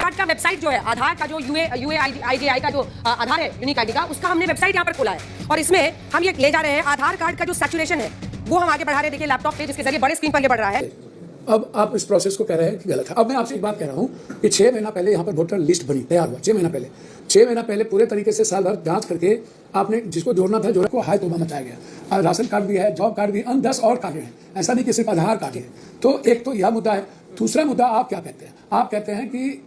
Card का website जो है, आधार का जो UAIDAI का जो आधार है यूनिक आईडी का, उसका हमने वेबसाइट यहाँ पर खोला है और इसमें हम ये ले जा रहे हैं आधार कार्ड का जो सैचुरेशन है वो हम आगे बढ़ा रहे हैं। देखिए लैपटॉप पे जिसके जरिए बड़े स्क्रीन पर ये बढ़ रहा है। अब आप इस प्रोसेस को कह रहे हैं कि गलत है। अब मैं आपसे एक बात कह रहा हूं कि 6 महीना पहले यहाँ पर वोटर लिस्ट बनी, तैयार हुआ 6 महीना पहले पूरे तरीके से साल भर जांच करके आपने जिसको जोड़ना था जोड़ा को हाय तोबा मचाया गया। राशन कार्ड भी है, जॉब कार्ड भी, अन्य 10 और कार्ड हैं, ऐसा नहीं कि सिर्फ आधार कार्ड है। तो एक तो यह मुद्दा है। दूसरा मुद्दा आप क्या कहते हैं? आप कहते हैं कि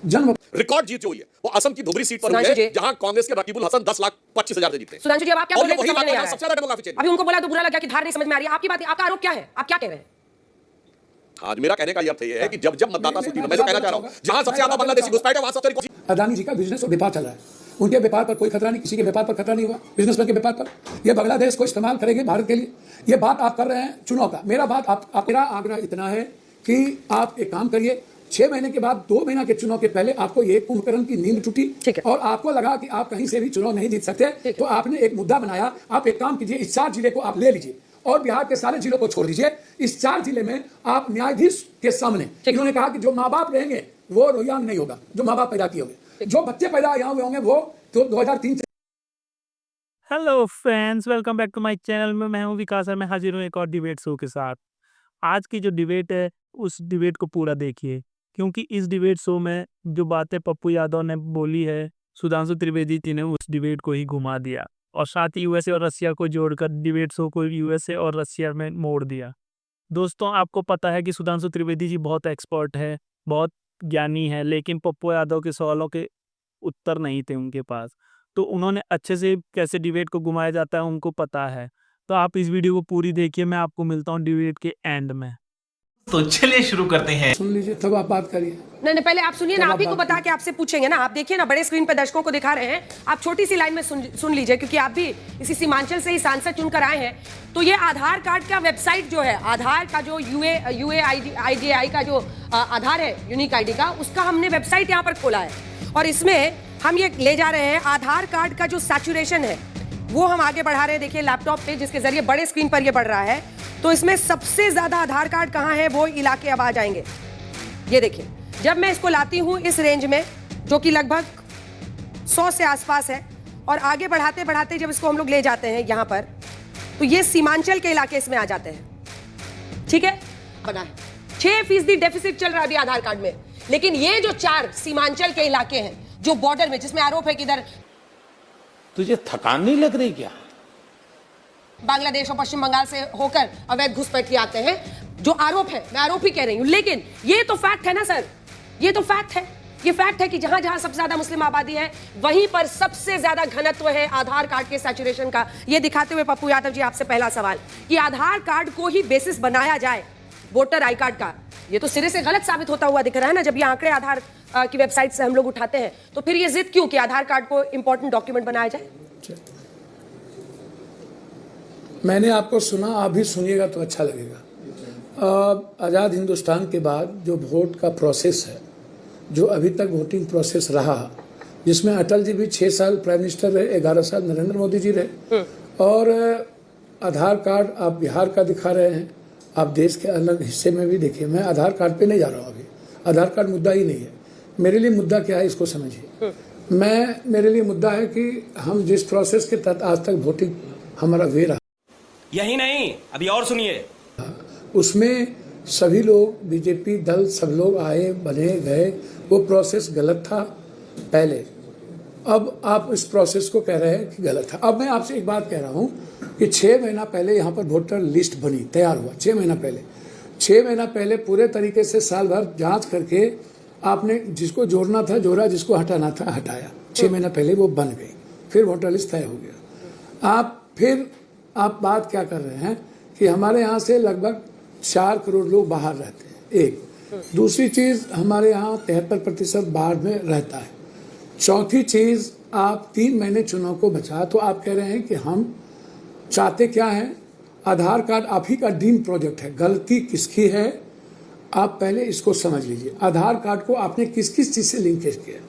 जन्म रिकॉर्ड जीत जो हुई है वो असम की धुबरी सीट पर हुई है, जहां कांग्रेस के रकीबुल हसन 10,25,000 से जीते। सुधांशु जी अब आप क्या बोल रहे हैं? वही बात सबसे ज्यादा डेमोग्राफी चेंज। अभी उनको बोला तो बुरा लगा कि धार नहीं समझ में आ रही है। आपकी बात, आपका आरोप क्या है? आप क्या कह रहे हैं? आज मेरा कहने का ये अर्थ है कि जब मतदाता सूची में, मैं जो कहना चाह रहा हूं, जहां सबसे ज्यादा बांग्लादेशी घुसपैठ है वहां सबसे अदानी जी का बिजनेस और व्यापार चल रहा है, उनके व्यापार पर कोई खतरा नहीं, किसी के व्यापार पर खतरा नहीं हुआ, बिजनेसमैन के व्यापार पर। ये बांग्लादेश को इस्तेमाल करेंगे भारत के लिए। ये बात आप कर रहे हैं चुनाव का। मेरा आग्रह इतना है कि आप एक काम करिए, 6 महीने के बाद 2 महीना के चुनाव के पहले आपको ये कुंभकर्ण की नींद टूटी और आपको लगा कि आप कहीं से भी चुनाव नहीं जीत सकते, तो आपने एक मुद्दा बनाया। आप एक काम कीजिए, इस 4 जिले को आप ले लीजिए और बिहार के सारे जिलों को छोड़ दीजिए। इस 4 जिले में आप न्यायाधीश के सामने, इन्होंने कहा कि जो माँ बाप रहेंगे वो रोहिंग्या नहीं होगा, जो माँ बाप पैदा किए होंगे, जो बच्चे पैदा यहाँ हुए होंगे वो तो 2003 से। Hello friends, welcome back to my channel में मैं हूं विकास और मैं हाजिर हूं एक और डिबेट शो के साथ। आज की जो डिबेट है उस डिबेट को पूरा देखिए, क्योंकि इस डिबेट शो में जो बातें पप्पू यादव ने बोली है, सुधांशु त्रिवेदी जी ने उस डिबेट को ही घुमा दिया और साथ ही यूएसए और रसिया को जोड़कर डिबेट शो को यूएसए और रसिया में मोड़ दिया। दोस्तों, आपको पता है कि सुधांशु त्रिवेदी जी बहुत एक्सपर्ट है, बहुत ज्ञानी है, लेकिन पप्पू यादव के सवालों के उत्तर नहीं थे उनके पास। तो उन्होंने अच्छे से कैसे डिबेट को घुमाया जाता है उनको पता है। तो आप इस वीडियो को पूरी देखिए, मैं आपको मिलता हूँ डिबेट के एंड में। तो चलिए शुरू करते हैं। सुन लीजिए तब आप बात करिए। नहीं, पहले आप सुनिए ना, आप ही को बता के आपसे पूछेंगे ना। आप देखिए ना, बड़े स्क्रीन पे दर्शकों को दिखा रहे हैं, आप छोटी सी लाइन में सुन लीजिए, क्योंकि आप भी इसी सीमांचल से ही सांसद चुनकर आए हैं। तो ये आधार कार्ड का वेबसाइट जो है, आधार का जो UAIDAI का जो आधार है यूनिक आईडी का, उसका हमने वेबसाइट यहाँ पर खोला है और इसमें हम ये ले जा रहे हैं आधार कार्ड का जो सैचुरेशन है वो हम आगे बढ़ा रहे हैं। देखिए लैपटॉप पे जिसके जरिए बड़े स्क्रीन पर ये बढ़ रहा है। तो इसमें सबसे ज्यादा आधार कार्ड कहाँ है वो इलाके अब आ जाएंगे। ये देखिए, जब मैं इसको लाती हूं इस रेंज में जो कि लगभग 100 से आसपास है, और आगे बढ़ाते बढ़ाते जब इसको हम लोग ले जाते हैं यहां पर, तो ये सीमांचल के इलाके इसमें आ जाते हैं। ठीक है, बना है 6% डेफिसिट चल रहा है अभी आधार कार्ड में। लेकिन ये जो 4 सीमांचल के इलाके हैं जो बॉर्डर में, जिसमें आरोप है कि इधर तुझे थकान नहीं लग रही क्या? बांग्लादेश और पश्चिम बंगाल से होकर अवैध घुसपैठी आते हैं, जो आरोप है, मैं आरोप ही कह रही हूं। लेकिन ये तो फैक्ट है ना सर, ये तो फैक्ट है। ये फैक्ट है कि जहां जहां सबसे ज्यादा मुस्लिम आबादी है वहीं पर सबसे ज्यादा घनत्व है आधार कार्ड के सैचुरेशन का। ये दिखाते हुए पप्पू यादव जी, आपसे पहला सवाल कि आधार कार्ड को ही बेसिस बनाया जाए वोटर आई कार्ड का, ये तो सिरे से गलत साबित होता हुआ दिख रहा है ना। जब ये आंकड़े आधार की वेबसाइट से हम लोग उठाते हैं तो फिर ये जिद क्यों कि आधार कार्ड को इंपॉर्टेंट डॉक्यूमेंट बनाया जाए? मैंने आपको सुना, आप भी सुनिएगा तो अच्छा लगेगा। आज़ाद हिंदुस्तान के बाद जो वोट का प्रोसेस है, जो अभी तक वोटिंग प्रोसेस रहा, जिसमें अटल जी भी 6 साल प्राइम मिनिस्टर रहे, 11 साल नरेंद्र मोदी जी रहे, और आधार कार्ड आप बिहार का दिखा रहे हैं, आप देश के अलग हिस्से में भी देखिए। मैं आधार कार्ड पे नहीं जा रहा हूँ, अभी आधार कार्ड मुद्दा ही नहीं है मेरे लिए। मुद्दा क्या है इसको समझिए। मेरे लिए मुद्दा है कि हम जिस प्रोसेस के तहत आज तक वोटिंग हमारा वे रहा, यही नहीं, अभी और सुनिए, उसमें सभी लोग, बीजेपी दल सब लोग आए, बने गए, वो प्रोसेस गलत था पहले। अब आप इस प्रोसेस को कह रहे हैं कि गलत था। अब मैं आपसे एक बात कह रहा हूं कि 6 महीना पहले यहाँ पर वोटर लिस्ट बनी, तैयार हुआ 6 महीना पहले। 6 महीना पहले पूरे तरीके से साल भर जांच करके आपने जिसको जोड़ना था जोड़ा, जिसको हटाना था हटाया। 6 महीना पहले वो बन गई, फिर वोटर लिस्ट तय हो गया। आप बात क्या कर रहे हैं कि हमारे यहाँ से लगभग 4 करोड़ लोग बाहर रहते हैं, एक। दूसरी चीज़, हमारे यहाँ 73% बाहर में रहता है। चौथी चीज़, आप 3 महीने चुनाव को बचा, तो आप कह रहे हैं कि हम चाहते क्या हैं? आधार कार्ड आप ही का ड्रीम प्रोजेक्ट है। गलती किसकी है? आप पहले इसको समझ लीजिए। आधार कार्ड को आपने किस किस चीज़ से लिंकेज किया,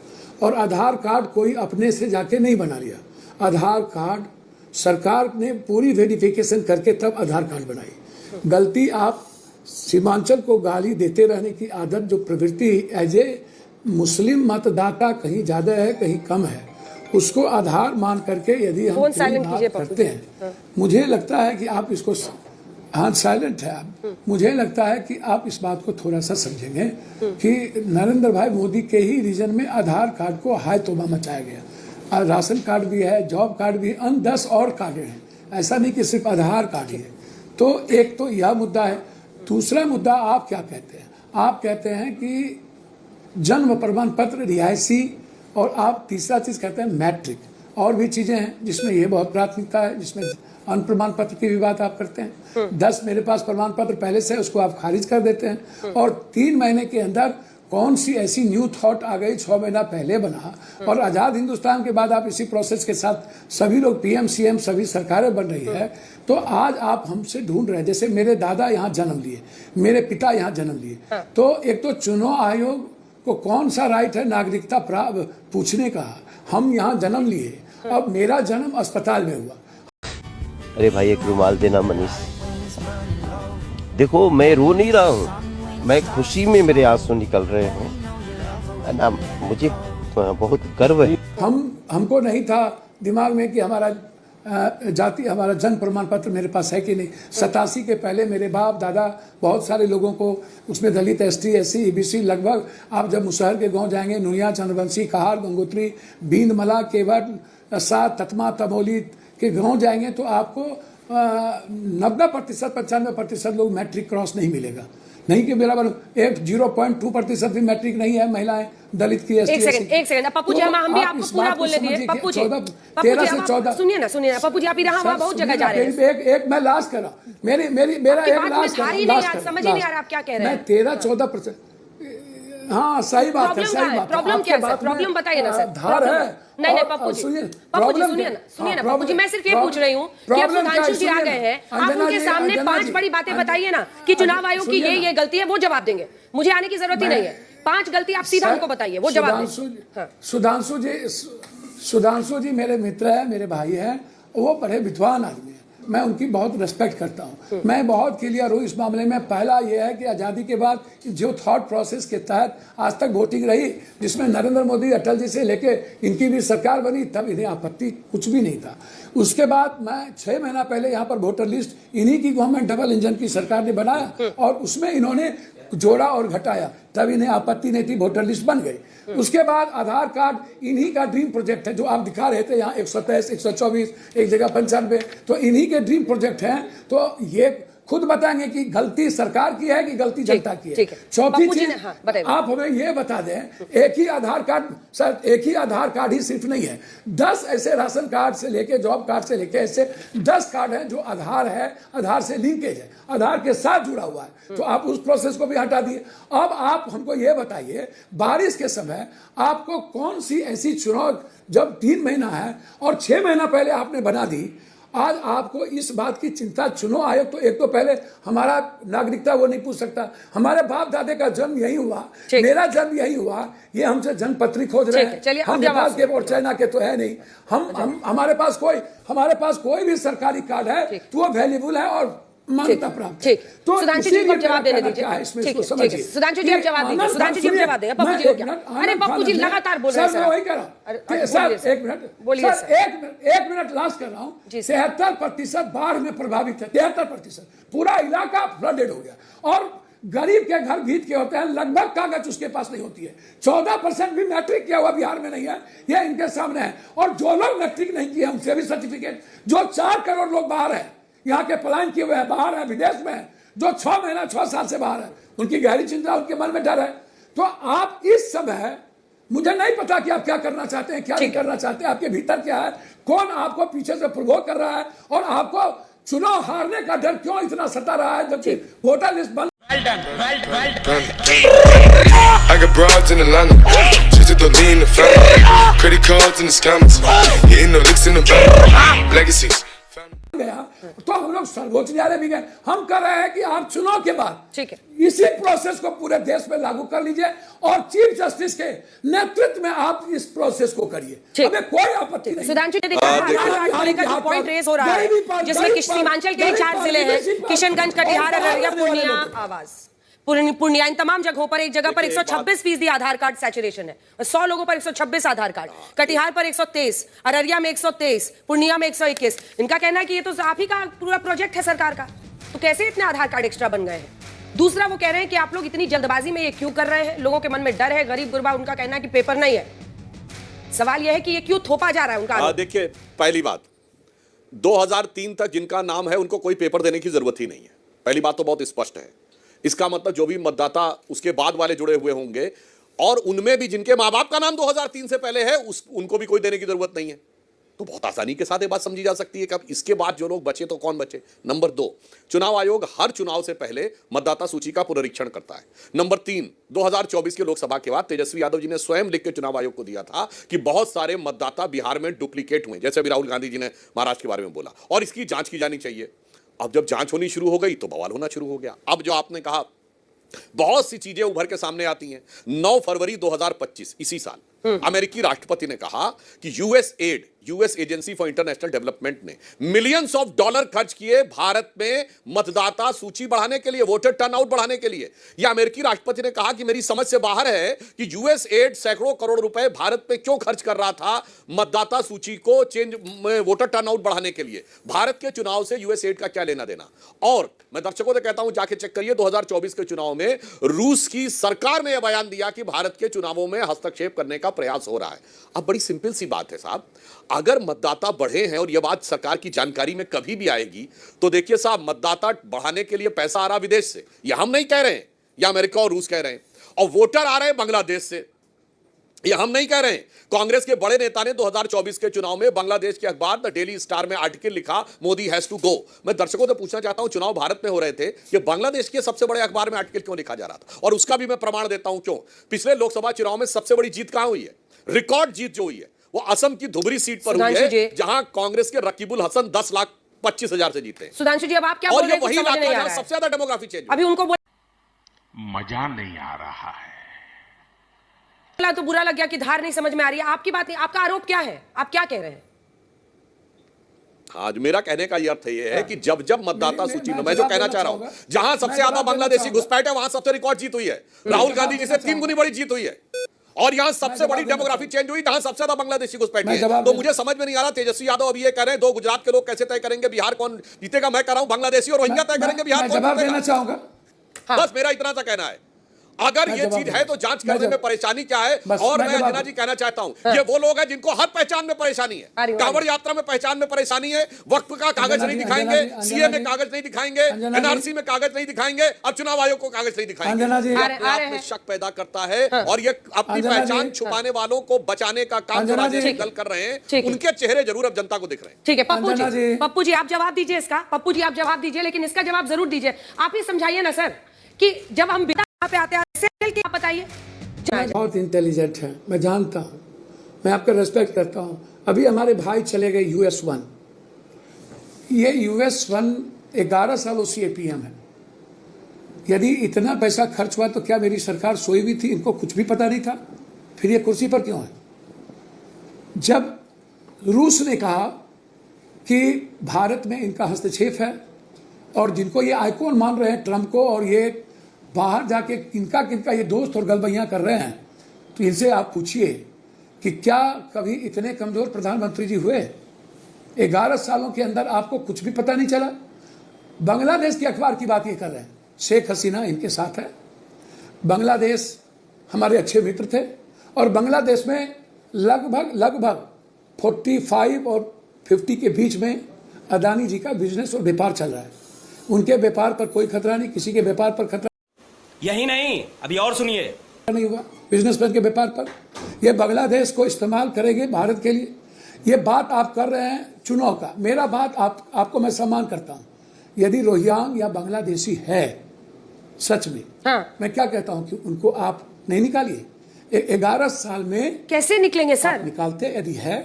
और आधार कार्ड कोई अपने से जाके नहीं बना लिया। आधार कार्ड सरकार ने पूरी वेरिफिकेशन करके तब आधार कार्ड बनाई। गलती आप सीमांचल को गाली देते रहने की आदत, जो प्रवृत्ति एज ए मुस्लिम मतदाता कहीं ज्यादा है कहीं कम है, उसको आधार मान करके यदि हम फोन कोई साइलेंट बात कीजिए पप्पू करते हैं, मुझे लगता है कि आप इसको, हाँ साइलेंट है आप, मुझे लगता है कि आप इस बात को थोड़ा सा समझेंगे कि नरेंद्र भाई मोदी के ही रीजन में आधार कार्ड को हाय तौबा मचाया गया। राशन कार्ड भी है, जॉब कार्ड भी, अन्य 10 और कार्ड हैं, ऐसा नहीं कि सिर्फ आधार कार्ड ही है। तो एक तो यह मुद्दा है। दूसरा मुद्दा आप क्या कहते हैं, आप कहते हैं कि जन्म प्रमाण पत्र रिहायशी, और आप तीसरा चीज कहते हैं मैट्रिक, और भी चीजें हैं जिसमें ये बहुत प्राथमिकता है, जिसमें अन्य प्रमाण पत्र की भी बात आप करते हैं। 10 मेरे पास प्रमाण पत्र पहले से है, उसको आप खारिज कर देते हैं, और 3 महीने के अंदर कौन सी ऐसी न्यू थॉट आ गई, 6 महीना पहले बना, और आजाद हिंदुस्तान के बाद आप इसी प्रोसेस के साथ सभी लोग पीएम सीएम सभी सरकारें बन रही है। तो आज आप हमसे ढूंढ रहे हैं, जैसे मेरे दादा यहाँ जन्म लिए, मेरे पिता यहाँ जन्म लिए, तो एक तो चुनाव आयोग को कौन सा राइट है नागरिकता पूछने का, हम यहाँ जन्म लिए, अब मेरा जन्म अस्पताल में हुआ। अरे भाई एक रुमाल देना मनीष, देखो मैं रो नहीं रहा हूँ, मैं खुशी में मेरे आंसू निकल रहे हैं ना, मुझे बहुत गर्व है। हमको नहीं था दिमाग में कि हमारा जाति, हमारा जन्म प्रमाण पत्र मेरे पास है कि नहीं। 87 के पहले मेरे बाप दादा बहुत सारे लोगों को, उसमें दलित, एसटी, एससी, ईबीसी, लगभग आप जब मुसहर के गांव जाएंगे, नुनिया, चंद्रवंशी, कहार, गंगोत्री, बींदमला, केवट, सात, ततमा, तमोली के गांव जाएंगे तो आपको 90%, 95% लोग मैट्रिक क्रॉस नहीं मिलेगा, नहीं कि मेरा 0.2% भी मैट्रिक नहीं है महिलाएं, दलित की, एसटी। एक सेकंड पप्पू जी, हम भी आपको पूरा बोलने दिए। पप्पू जी 13 से 14, सुनिए ना पप्पू जी, आप यहाँ बहुत जगह जा रहे हैं। एक मैं लास्ट कर रहा हूँ, मेरा एक लास्ट समझ ही नहीं आ रहा आप क्या कह रहे हैं। मैं 13-14%, हाँ सही बात है, सही बात। प्रॉब्लम क्या है? प्रॉब्लम बताइए ना सर। धार है। नहीं पप्पू जी, सुनिए ना पप्पू जी, मैं सिर्फ ये पूछ रही हूँ कि अब सुधांशु जी आ गए हैं, आप उनके सामने 5 बड़ी बातें बताइए ना कि चुनाव आयोग की ये गलती है, वो जवाब देंगे, मुझे आने की जरूरत ही नहीं है। 5 गलती आप सीधा उनको बताइए, वो जवाब देंगे। सुधांशु जी मेरे मित्र है, मेरे भाई हैं, वो बड़े विद्वान आदमी है, मैं उनकी बहुत रिस्पेक्ट करता हूँ। मैं बहुत क्लियर हूँ इस मामले में। पहला यह है कि आज़ादी के बाद जो थॉट प्रोसेस के तहत आज तक वोटिंग रही, जिसमें नरेंद्र मोदी, अटल जी से लेके इनकी भी सरकार बनी, तब इन्हें आपत्ति कुछ भी नहीं था। उसके बाद मैं 6 महीना पहले यहाँ पर वोटर लिस्ट इन्हीं की गवर्नमेंट डबल इंजन की सरकार ने बनाया, और उसमें इन्होंने जोड़ा और घटाया, तब इन्हें आपत्ति नहीं थी, वोटर लिस्ट बन गई। उसके बाद आधार कार्ड इन्हीं का ड्रीम प्रोजेक्ट है, जो आप दिखा रहे थे यहाँ 123, 124, एक जगह 95, तो इन्हीं के ड्रीम प्रोजेक्ट हैं। तो ये खुद बताएंगे कि गलती सरकार की है कि गलती जनता की है। चौथी चीज, आप हमें ये बता दें, एक ही आधार कार्ड, सर एक ही आधार कार्ड ही सिर्फ नहीं है, 10 ऐसे राशन कार्ड से लेके, जॉब कार्ड से लेके, ऐसे 10 कार्ड हैं जो आधार है, आधार से लिंकेज है, आधार के साथ जुड़ा हुआ है। तो आप उस प्रोसेस को भी हटा दिए। अब आप हमको ये बताइए, बारिश के समय आपको कौन सी ऐसी चुनाव, जब 3 महीना है और 6 महीना पहले आपने बना दी, आज आपको इस बात की चिंता। चुनाव आयोग तो एक तो पहले हमारा नागरिकता वो नहीं पूछ सकता, हमारे बाप दादे का जन्म यही हुआ, मेरा जन्म यही हुआ, ये हमसे जन्म पत्री खोज रहे हैं। हम नेपाल के और चाइना के तो है नहीं, हम हमारे पास कोई भी सरकारी कार्ड है तो वो वैल्यूबल है और मान्यता प्राप्त। तो सुधांशु जी को जवाब देने दीजिए। सुधांशु जी अब जवाब देंगे, सुधांशु जी अब जवाब देंगे। पप्पू जी क्या? अरे पप्पू जी लगातार बोल रहे हैं सर, मैं वही कह रहा हूँ सर, एक मिनट बोलिए सर, एक मिनट लास्ट कर रहा हूँ। 73% बाढ़ में प्रभावित है, 73%, पूरा इलाका फ्लडेड हो गया, और गरीब के घर भीत के होते हैं, लगभग कागज उसके पास नहीं होती है। 14% भी मैट्रिक किया हुआ बिहार में नहीं है, ये इनके सामने है। और जो लोग मैट्रिक नहीं किए उनसे भी सर्टिफिकेट, जो 4 करोड़ लोग बाहर है, यहाँ के पलायन किए हुए हैं, बाहर है, विदेश में है, जो 6 महीना 6 साल से बाहर है, उनकी गहरी चिंता, उनके मन में डर है। तो आप इस समय, मुझे नहीं पता कि आप क्या करना चाहते हैं, क्या नहीं करना चाहते, आपके भीतर क्या है, कौन आपको पीछे से प्रवोक कर रहा है, और आपको चुनाव हारने का डर क्यों इतना सता रहा है, जबकि वोटर लिस्ट बंद। I got broads in Atlanta, just to lean in the family, credit cards in the scammers, hitting the licks in the bank, legacies. गया तो हम लोग सर्वोच्च न्यायालय भी गए। हम कर रहे हैं कि आप चुनाव के बाद ठीक है, इसी प्रोसेस को पूरे देश में लागू कर लीजिए, और चीफ जस्टिस के नेतृत्व में आप इस प्रोसेस को करिए, हमें कोई आपत्ति नहीं। सुधांशु जी देखिए पॉइंट रेज हो रहा है, जिसमें सीमांचल के 4 जिले हैं, किशनगंज, कटिहार, अररिया, पूर्णिया, आवास। पूर्णिया इन तमाम जगहों पर एक जगह पर देखिए, एक 126% आधार कार्ड सैचुरेशन है, 100 लोगों पर 126 आधार कार्ड, कटिहार पर 123, अररिया में 123, पूर्णिया में 121। इनका कहना है कि ये तो आप ही का पूरा प्रोजेक्ट है सरकार का, तो कैसे इतने आधार कार्ड एक्स्ट्रा बन गए हैं? दूसरा, वो कह रहे हैं कि आप लोग इतनी जल्दबाजी में ये क्यों कर रहे हैं, लोगों के मन में डर है, गरीब गुरबा, उनका कहना है कि पेपर नहीं है। सवाल यह है कि ये क्यों थोपा जा रहा है उनका? देखिए, पहली बात, 2003 तक जिनका नाम है उनको कोई पेपर देने की जरूरत ही नहीं है। पहली बात तो बहुत स्पष्ट है। इसका मतलब जो भी मतदाता उसके बाद वाले जुड़े हुए होंगे और उनमें भी जिनके मां बाप का नाम 2003 से पहले है उनको भी कोई देने की जरूरत नहीं है। तो बहुत आसानी के साथ ये बात समझी जा सकती है कि अब इसके बाद जो लोग बचे तो कौन बचे। नंबर 2, चुनाव आयोग हर चुनाव से पहले मतदाता सूची का पुनरीक्षण करता है। नंबर 3, 2024 के लोकसभा के बाद तेजस्वी यादव जी ने स्वयं लिख के चुनाव आयोग को दिया था कि बहुत सारे मतदाता बिहार में डुप्लीकेट हुए, जैसे अभी राहुल गांधी जी ने महाराष्ट्र के बारे में बोला, और इसकी जांच की जानी चाहिए। अब जब जांच होनी शुरू हो गई तो बवाल होना शुरू हो गया। अब जो आपने कहा, बहुत सी चीजें उभर के सामने आती हैं। 9 फरवरी 2025 इसी साल अमेरिकी राष्ट्रपति ने कहा कि US agency for international development ने मिलियंस ऑफ डॉलर खर्च किए भारत में मतदाता सूची बढ़ाने के लिए, वोटर टर्नआउट बढ़ाने के लिए। यह अमेरिकी राष्ट्रपति ने कहा कि मेरी समझ से बाहर है कि यूएस एड सैकड़ों करोड़ रुपए भारत में क्यों खर्च कर रहा था मतदाता सूची को चेंज, वोटर टर्नआउट बढ़ाने के लिए। भारत के चुनाव से यूएस एड का क्या लेना देना। और मैं दर्शकों से कहता हूं, जाके चेक करिए 2024 के चुनाव में रूस की सरकार ने यह बयान दिया कि भारत के चुनावों में हस्तक्षेप करने का प्रयास हो रहा है। अब बड़ी सिंपल सी बात है साहब, अगर मतदाता बढ़े हैं और यह बात सरकार की जानकारी में कभी भी आएगी तो देखिए साहब, मतदाता बढ़ाने के लिए पैसा आ रहा विदेश से, यह हम नहीं कह रहे हैं, यह अमेरिका और रूस कह रहे हैं, और वोटर आ रहे हैं बांग्लादेश से, यह हम नहीं कह रहे हैं। कांग्रेस के बड़े नेता ने 2024 के चुनाव में बांग्लादेश के अखबार द डेली स्टार में आर्टिकल लिखा, मोदी हैज टू गो। मैं दर्शकों से पूछना चाहता हूं, चुनाव भारत में हो रहे थे, ये बांग्लादेश के सबसे बड़े अखबार में आर्टिकल क्यों लिखा जा रहा था? और उसका भी मैं प्रमाण देता हूं क्यों। पिछले लोकसभा चुनाव में सबसे बड़ी जीत कहां हुई है? रिकॉर्ड जीत जो हुई है वो असम की धुबरी सीट पर हुई है, जहां कांग्रेस के रकीबुल हसन 10,25,000 से जीते। सुधांशु जी, अब आप क्या बोल और रहे ये हैं? वही कुछ समझ इलाका नहीं आ जहां रहा है। सबसे ज्यादा डेमोग्राफी चेंज। अभी उनको मजा नहीं आ रहा है। बोला तो बुरा लग गया कि धार नहीं समझ में आ रही है। आपकी बात नहीं, आपका आरोप क्या है? आप क्या कह रहे हैं? आज मेरा कहने का यह अर्थ यह है कि जब जब मतदाता सूची में, मैं जो कहना चाह रहा हूं, जहां सबसे ज्यादा बांग्लादेशी घुसपैठ है वहां सबसे रिकॉर्ड जीत हुई है। राहुल गांधी जी से 3 गुनी बड़ी जीत हुई है। और यहां सबसे बड़ी डेमोग्राफी चेंज हुई जहां सबसे ज्यादा बांग्लादेशी घुसपैठ है। तो मुझे समझ में नहीं आ रहा, तेजस्वी यादव अभी ये कह रहे हैं 2 गुजरात के लोग कैसे तय करेंगे बिहार कौन जीतेगा। मैं कह रहा हूं बांग्लादेशी और रोहिंग्या तय करेंगे बिहार कौन जवाब देना चाहूंगा। बस मेरा इतना सा कहना है। अगर ये चीज है तो जांच करने में परेशानी क्या है। और मैं अंजना जी कहना चाहता हूं, ये वो लोग हैं जिनको हर पहचान में परेशानी है। कांवड़ यात्रा में पहचान में परेशानी है, वक्फ का कागज नहीं दिखाएंगे, सीए में कागज नहीं दिखाएंगे, एनआरसी में कागज नहीं दिखाएंगे, अब चुनाव आयोग को कागज नहीं दिखाएंगे। अपने आप में शक पैदा करता है और ये अपनी पहचान छुपाने वालों को बचाने का काम जो राजनीतिक दल कर रहे हैं, उनके चेहरे जरूर अब जनता को दिख रहे हैं। ठीक है पप्पू जी आप जवाब दीजिए इसका। पप्पू जी आप जवाब दीजिए, लेकिन इसका जवाब जरूर दीजिए। आप ही समझाइए ना सर कि जब हम पे आते हैं क्या बताइए। बहुत इंटेलिजेंट है, मैं जानता हूं, मैं आपका रेस्पेक्ट करता हूं। अभी हमारे भाई चले गए US1, ये US1 11 सालों से PM है। यदि इतना पैसा खर्च हुआ तो क्या मेरी सरकार सोई भी थी? इनको कुछ भी पता नहीं था? फिर ये कुर्सी पर क्यों है? जब रूस ने कहा कि भारत में इनका हस्तक्षेप है और जिनको ये आइकॉन मान रहे हैं ट्रंप को, और ये बाहर जाके किनका किनका ये दोस्त और गलबैयां कर रहे हैं, तो इनसे आप पूछिए कि क्या कभी इतने कमजोर प्रधानमंत्री जी हुए? 11 सालों के अंदर आपको कुछ भी पता नहीं चला? बांग्लादेश के अखबार की बात ये कर रहे हैं, शेख हसीना इनके साथ है। बांग्लादेश हमारे अच्छे मित्र थे और बांग्लादेश में लगभग 45 और 50 के बीच में अदानी जी का बिजनेस और व्यापार चल रहा है। उनके व्यापार पर कोई खतरा नहीं, किसी के व्यापार पर खतरा यही नहीं, अभी और सुनिए, नहीं हुआ बिजनेसमैन के व्यापार पर। ये बांग्लादेश को इस्तेमाल करेंगे भारत के लिए। ये बात आप कर रहे हैं चुनाव का, मेरा बात आपको मैं सम्मान करता हूं। यदि रोहिंग्या या बांग्लादेशी है सच में, मैं क्या कहता हूं कि उनको आप नहीं निकालिए। 11 साल में कैसे निकलेंगे सर? निकालते यदि है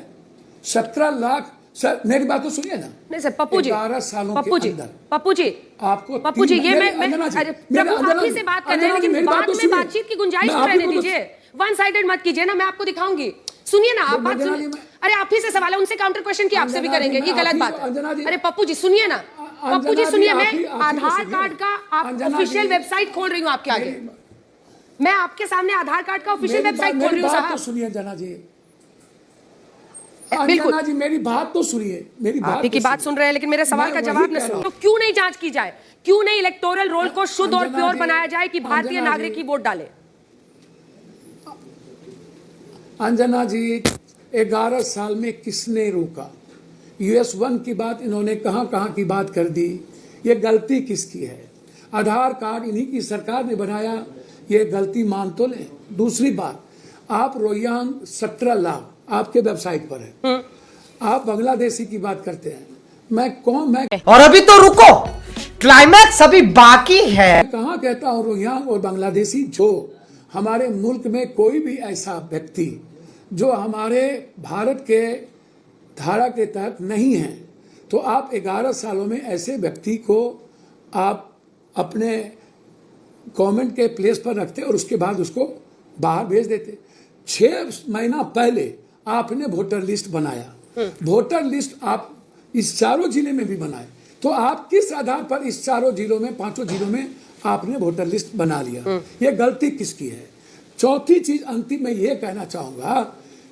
17 लाख। सर मेरी बात तो सुनिए ना। नहीं सर, पप्पू जी, 11 सालों के अंदर पप्पू जी आपको पप्पू जी, ये मैं आप ही से बात कर रहे हैं, लेकिन बात में बातचीत की गुंजाइश तो रहने दीजिए। वन साइडेड मत कीजिए ना, मैं आपको दिखाऊंगी। सुनिए ना, आप बात सुनिए। अरे आप ही से सवाल है, उनसे काउंटर क्वेश्चन की आपसे भी करेंगे, ये गलत बात है। अरे पप्पू जी सुनिए ना, पप्पू जी अंजना सुनिए, आप मैं ही- आप ही तो आधार सुनिए। कार्ड का आप अंजना ऑफिशियल जी, वेबसाइट खोल रही हूँ आपके आगे। मैं आपके सामने आधार कार्ड का ऑफिशियल मेरी वेबसाइट खोल मेरी रही हूँ बात तो साहब। सुनिए अंजना जी। बिल्कुल। अंजना जी मेरी बात तो सुनिए, मेरी बात आप ही की तो बात सुनिए। सुन रहे हैं, लेकिन मेरे सवाल मैं का वही जवाब न कह सुनो। रहा तो क्यों नहीं जांच की जाए, क्यों नहीं इलेक्टोरल रोल को शुद्ध और अंजना प्योर जी, बनाया जाए कि भारतीय अंजना नागरिक जी, ही वोट डाले? अंजना जी 11 साल में किसने रोका? US-1 की बात इन्होंने कहां कहां की बात कर दी। ये गलती किसकी है? आधार कार्ड इन्हीं की सरकार ने बनाया, ये गलती मान तो लें। दूसरी बात, आप रोहिंग्या 17 लाख आपके वेबसाइट पर है, आप बांग्लादेशी की बात करते हैं। मैं और अभी तो रुको, क्लाइमैक्स अभी बाकी है। कहाँ कहता हूँ रोहिंग्या और बांग्लादेशी? जो हमारे मुल्क में कोई भी ऐसा व्यक्ति जो हमारे भारत के धारा के तहत नहीं है, तो आप 11 सालों में ऐसे व्यक्ति को आप अपने गवर्नमेंट के प्लेस पर रखते और उसके बाद उसको बाहर भेज देते। 6 महीना पहले आपने वोटर लिस्ट बनाया, वोटर लिस्ट आप इस चारों जिले में भी बनाए, तो आप किस आधार पर इस चारों जिलों में, 5 जिलों में आपने वोटर लिस्ट बना लिया? ये गलती किसकी है? चौथी चीज अंतिम में ये कहना चाहूंगा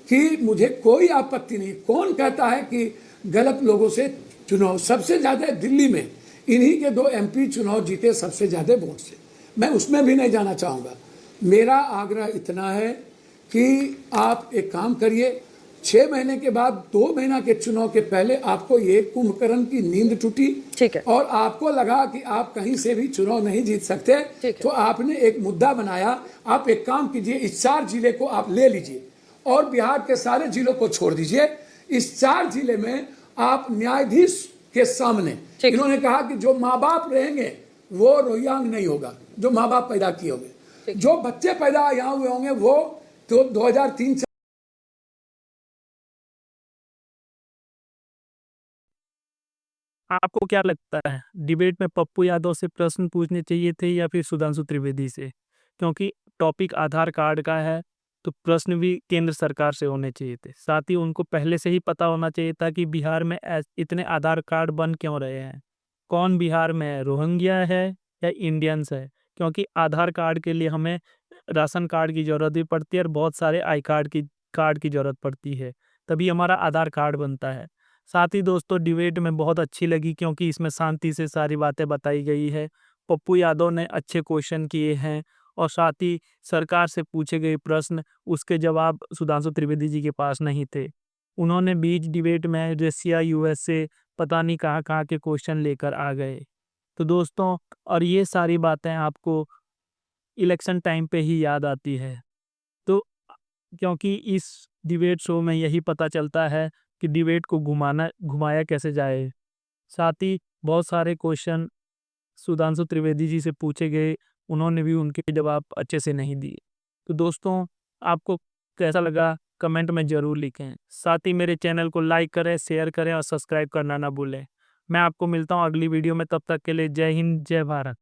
कि मुझे कोई आपत्ति नहीं। कौन कहता है कि गलत लोगों से चुनाव? सबसे ज्यादा दिल्ली में इन्हीं के 2 MP चुनाव जीते सबसे ज्यादा वोट से, मैं उसमें भी नहीं जाना चाहूंगा। मेरा आग्रह इतना है कि आप एक काम करिए, 6 महीने के बाद 2 महीना के चुनाव के पहले आपको ये कुंभकर्ण की नींद टूटी, ठीक है, और आपको लगा कि आप कहीं से भी चुनाव नहीं जीत सकते, तो आपने एक मुद्दा बनाया। आप एक काम कीजिए, इस 4 जिले को आप ले लीजिए और बिहार के सारे जिलों को छोड़ दीजिए। इस 4 जिले में आप न्यायाधीश के सामने, इन्होंने कहा कि जो माँ बाप रहेंगे वो रोहिंग्या नहीं होगा, जो माँ बाप पैदा किए होंगे, जो बच्चे पैदा यहाँ हुए होंगे वो तो 2003 आपको क्या लगता है, डिबेट में पप्पू यादव से प्रश्न पूछने चाहिए थे या फिर सुधांशु त्रिवेदी से? क्योंकि टॉपिक आधार कार्ड का है, तो प्रश्न भी केंद्र सरकार से होने चाहिए थे। साथ ही उनको पहले से ही पता होना चाहिए था कि बिहार में इतने आधार कार्ड बन क्यों रहे हैं, कौन बिहार में है, रोहिंग्या है या इंडियंस है। क्योंकि आधार कार्ड के लिए हमें राशन कार्ड की ज़रूरत भी पड़ती है और बहुत सारे आई कार्ड की ज़रूरत पड़ती है, तभी हमारा आधार कार्ड बनता है। साथ ही दोस्तों, डिबेट में बहुत अच्छी लगी क्योंकि इसमें शांति से सारी बातें बताई गई है। पप्पू यादव ने अच्छे क्वेश्चन किए हैं और साथ ही सरकार से पूछे गए प्रश्न, उसके जवाब सुधांशु त्रिवेदी जी के पास नहीं थे। उन्होंने बीच डिबेट में रसिया, USA, पता नहीं कहाँ के क्वेश्चन लेकर आ गए। तो दोस्तों, और ये सारी बातें आपको इलेक्शन टाइम पे ही याद आती है। तो क्योंकि इस डिबेट शो में यही पता चलता है कि डिबेट को घुमाया कैसे जाए। साथ ही बहुत सारे क्वेश्चन सुधांशु त्रिवेदी जी से पूछे गए, उन्होंने भी उनके जवाब अच्छे से नहीं दिए। तो दोस्तों, आपको कैसा लगा कमेंट में ज़रूर लिखें। साथ ही मेरे चैनल को लाइक करें, शेयर करें और सब्सक्राइब करना ना भूलें। मैं आपको मिलता हूँ अगली वीडियो में, तब तक के लिए जय हिंद, जय भारत।